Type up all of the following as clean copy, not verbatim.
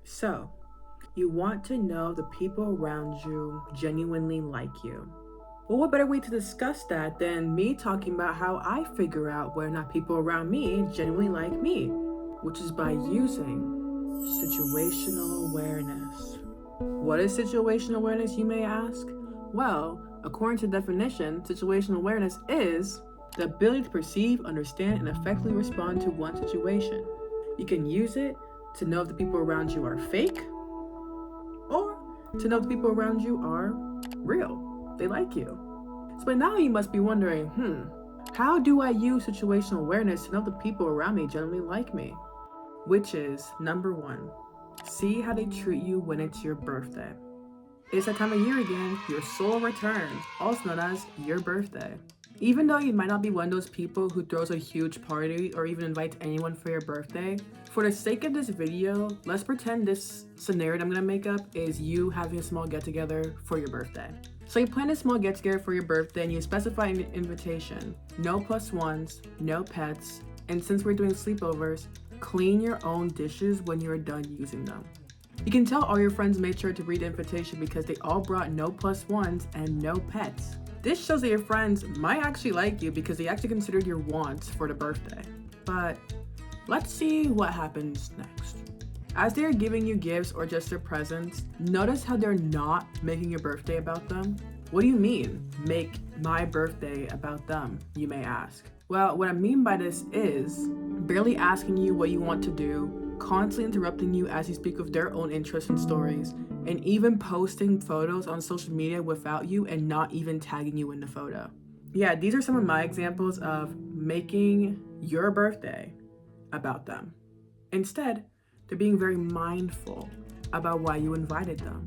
So, you want to know the people around you genuinely like you. Well, what better way to discuss that than me talking about how I figure out whether or not people around me genuinely like me, which is by using situational awareness. What is situational awareness, you may ask? Well, according to the definition, situational awareness is the ability to perceive, understand, and effectively respond to one situation. You can use it to know if the people around you are fake or to know if the people around you are real. They like you. So by now you must be wondering, how do I use situational awareness to know if the people around me generally like me? Which is number one, see how they treat you when it's your birthday. It's that time of year again, your soul returns, also known as your birthday. Even though you might not be one of those people who throws a huge party or even invites anyone for your birthday, for the sake of this video, let's pretend this scenario I'm gonna make up is you having a small get together for your birthday. So you plan a small get together for your birthday and you specify an invitation. No plus ones, no pets, and since we're doing sleepovers, clean your own dishes when you're done using them. You can tell all your friends made sure to read the invitation because they all brought no plus ones and no pets. This shows that your friends might actually like you because they actually considered your wants for the birthday. But let's see what happens next. As they're giving you gifts or just their presents, notice how they're not making your birthday about them. What do you mean, make my birthday about them, you may ask? Well, what I mean by this is barely asking you what you want to do, constantly interrupting you as you speak of their own interests and stories, and even posting photos on social media without you and not even tagging you in the photo. Yeah, these are some of my examples of making your birthday about them. Instead, they're being very mindful about why you invited them.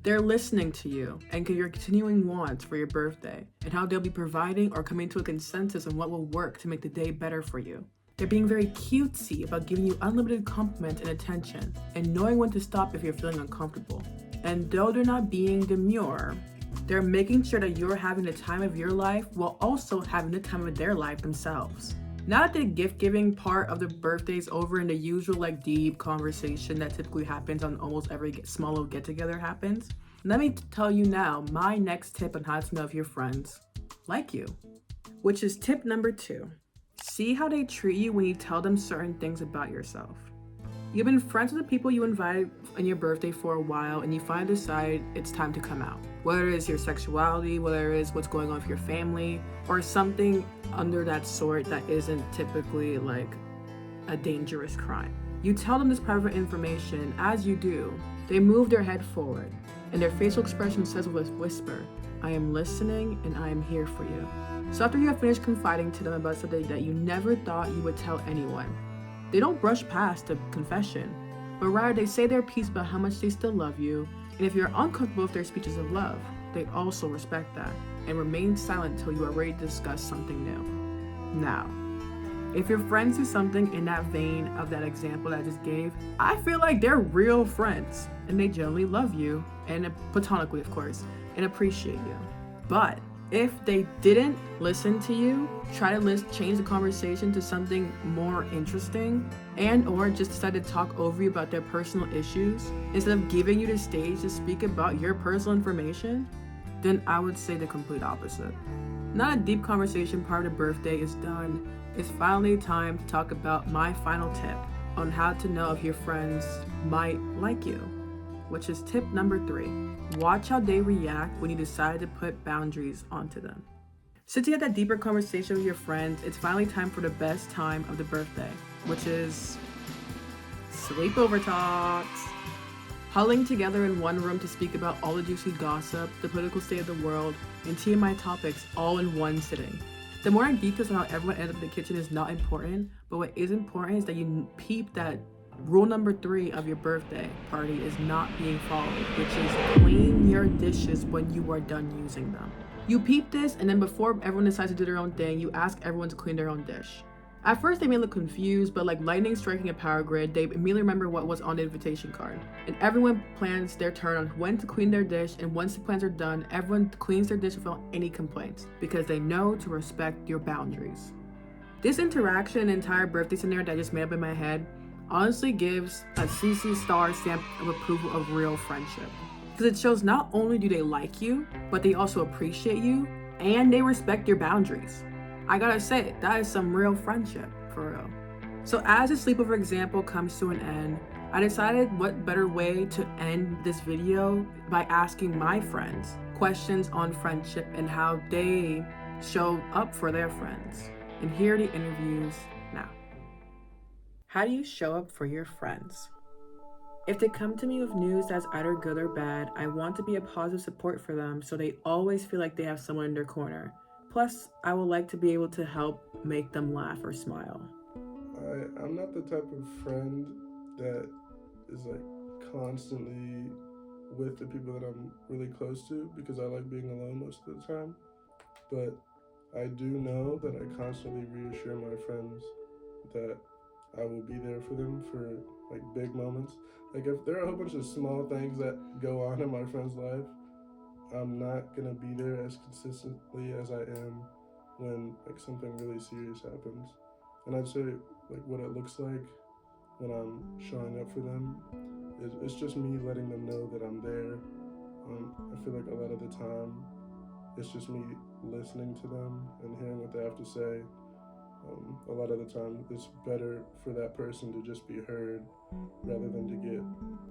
They're listening to you and your continuing wants for your birthday and how they'll be providing or coming to a consensus on what will work to make the day better for you. They're being very cutesy about giving you unlimited compliments and attention and knowing when to stop if you're feeling uncomfortable. And though they're not being demure, they're making sure that you're having the time of your life while also having the time of their life themselves. Now that the gift giving part of the birthday is over and the usual deep conversation that typically happens on almost every small little get together happens, let me tell you now my next tip on how to know if your friends like you, which is tip number 2. See how they treat you when you tell them certain things about yourself. You've been friends with the people you invited on your birthday for a while and you finally decide it's time to come out. Whether it is your sexuality, whether it is what's going on with your family, or something under that sort that isn't typically a dangerous crime. You tell them this private information. As you do, they move their head forward and their facial expression says with a whisper, I am listening and I am here for you. So after you have finished confiding to them about something that you never thought you would tell anyone, they don't brush past the confession, but rather they say their piece about how much they still love you, and if you're uncomfortable with their speeches of love, they also respect that and remain silent until you are ready to discuss something new. Now, if your friends do something in that vein of that example that I just gave, I feel like they're real friends and they generally love you, and platonically of course, and appreciate you. But if they didn't listen to you, try to change the conversation to something more interesting, and or just decide to talk over you about their personal issues, instead of giving you the stage to speak about your personal information, then I would say the complete opposite. Not a deep conversation part of the birthday is done. It's finally time to talk about my final tip on how to know if your friends might like you, which is tip number 3. Watch how they react when you decide to put boundaries onto them. Since you had that deeper conversation with your friends, it's finally time for the best time of the birthday, which is sleepover talks. Huddling together in one room to speak about all the juicy gossip, the political state of the world, and TMI topics all in one sitting. The more details on how everyone ended up in the kitchen is not important, but what is important is that you peep that rule number 3 of your birthday party is not being followed, which is clean your dishes when you are done using them. You peep this, and then before everyone decides to do their own thing, you ask everyone to clean their own dish. At first they may look confused, but like lightning striking a power grid, they immediately remember what was on the invitation card. And everyone plans their turn on when to clean their dish, and once the plans are done, everyone cleans their dish without any complaints, because they know to respect your boundaries. This interaction and entire birthday scenario that I just made up in my head honestly gives a CC star stamp of approval of real friendship. Because it shows not only do they like you, but they also appreciate you and they respect your boundaries. I gotta say, that is some real friendship, for real. So as the sleepover example comes to an end, I decided what better way to end this video by asking my friends questions on friendship and how they show up for their friends. And here are the interviews now. How do you show up for your friends? If they come to me with news that's either good or bad, I want to be a positive support for them so they always feel like they have someone in their corner. Plus, I would like to be able to help make them laugh or smile. I'm not the type of friend that is like constantly with the people that I'm really close to because I like being alone most of the time. But I do know that I constantly reassure my friends that I will be there for them for like big moments. Like if there are a whole bunch of small things that go on in my friend's life, I'm not gonna be there as consistently as I am when like something really serious happens. And I'd say like what it looks like when I'm showing up for them is it's just me letting them know that I'm there. I feel like a lot of the time it's just me listening to them and hearing what they have to say. A lot of the time it's better for that person to just be heard rather than to get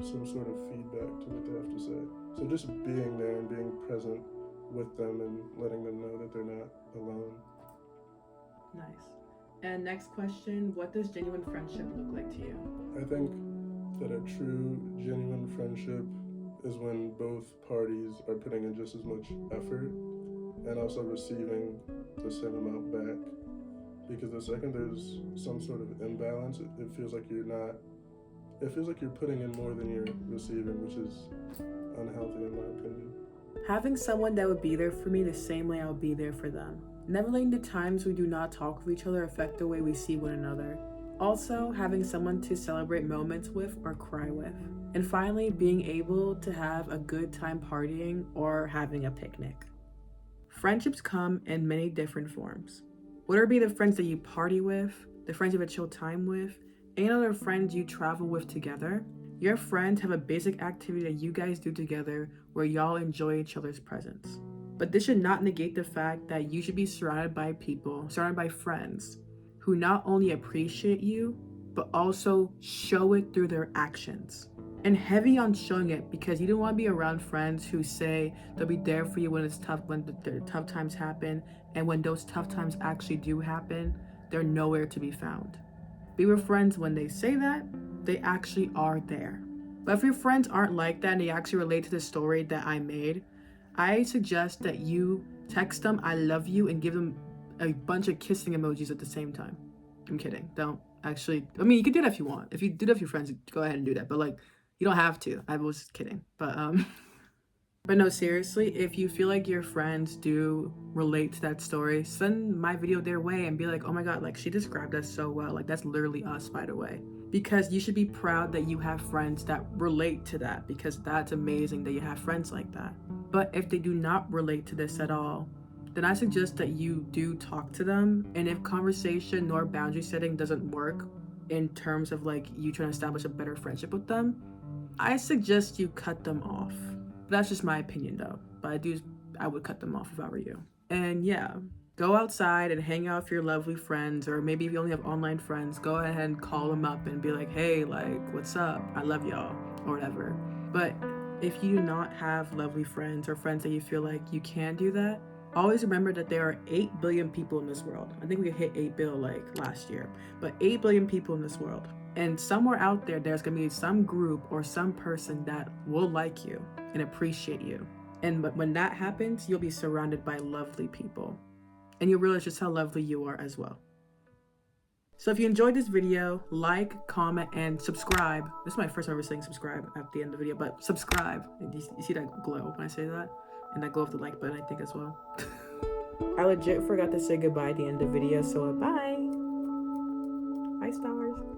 some sort of feedback to what they have to say. So just being there and being present with them and letting them know that they're not alone. Nice. And next question, what does genuine friendship look like to you? I think that a true, genuine friendship is when both parties are putting in just as much effort and also receiving the same amount back. Because the second there's some sort of imbalance, it feels like you're not. It feels like you're putting in more than you're receiving, which is unhealthy in my opinion. Having someone that would be there for me the same way I'll be there for them. Never letting the times we do not talk with each other affect the way we see one another. Also, having someone to celebrate moments with or cry with. And finally, being able to have a good time partying or having a picnic. Friendships come in many different forms. Whether it be the friends that you party with, the friends you have a chill time with, and other friends you travel with together, your friends have a basic activity that you guys do together where y'all enjoy each other's presence. But this should not negate the fact that you should be surrounded by friends who not only appreciate you, but also show it through their actions. And heavy on showing it because you don't want to be around friends who say they'll be there for you when it's tough, when the tough times happen, and when those tough times actually do happen, they're nowhere to be found. Be with friends when they say that, they actually are there. But if your friends aren't like that and they actually relate to the story that I made, I suggest that you text them I love you and give them a bunch of kissing emojis at the same time. I'm kidding. Don't actually. I mean, you can do that if you want. If you do that with your friends, go ahead and do that. But like, you don't have to. I was kidding. But no, seriously, if you feel like your friends do relate to that story, send my video their way and be like, oh my god, like she described us so well. Like that's literally us, by the way. Because you should be proud that you have friends that relate to that, because that's amazing that you have friends like that. But if they do not relate to this at all, then I suggest that you do talk to them. And if conversation nor boundary setting doesn't work in terms of like you trying to establish a better friendship with them, I suggest you cut them off. That's just my opinion though. But I would cut them off if I were you. And yeah, go outside and hang out with your lovely friends, or maybe if you only have online friends, go ahead and call them up and be like, hey, like, what's up? I love y'all, or whatever. But if you do not have lovely friends or friends that you feel like you can do that, always remember that there are 8 billion people in this world. I think we hit 8 bill like last year, but 8 billion people in this world. And somewhere out there, there's gonna be some group or some person that will like you and appreciate you. And when that happens, you'll be surrounded by lovely people. And you'll realize just how lovely you are as well. So if you enjoyed this video, like, comment, and subscribe. This is my first time ever saying subscribe at the end of the video, but subscribe. You see that glow when I say that? And that glow of the like button, I think, as well. I legit forgot to say goodbye at the end of the video, so bye! Bye, stars.